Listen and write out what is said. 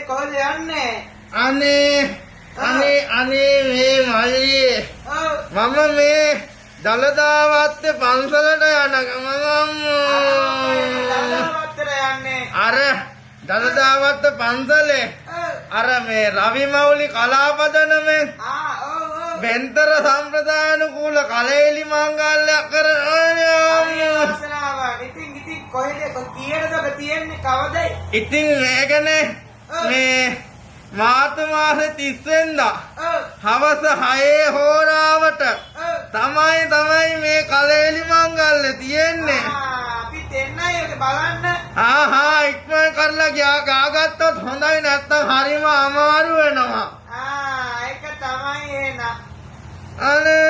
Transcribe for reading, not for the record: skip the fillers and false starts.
කොහෙද යන්නේ? අනේ මේ මල්ලියේ මම මේ දලදාවත්තේ පන්සලට යන ගමන් දලදාවත්තට යන්නේ. අර දලදාවත්ත පන්සලේ අර මේ රවි මෞලි කලාපදනමේ බෙන්තර සම්ප්‍රදානුකූල කලෙලි මංගල්‍යයක් කරනවා. ඉතින් කොහෙද කීයටද තියෙන්නේ කවදයි? ඉතින් මේකනේ මේ මාර්තු මාසේ 30 වෙනිදා හවස 6 හෝරාවට තමයි මේ කලෙලි මංගල්‍ය තියෙන්නේ. අපි දෙන්නයි ඒක බලන්න. ඉක්මන් කරලා ගාගත්තොත් හොඳයි නැත්තම් හරිම අමාරු වෙනවා. ඒක තමයි එන. අනේ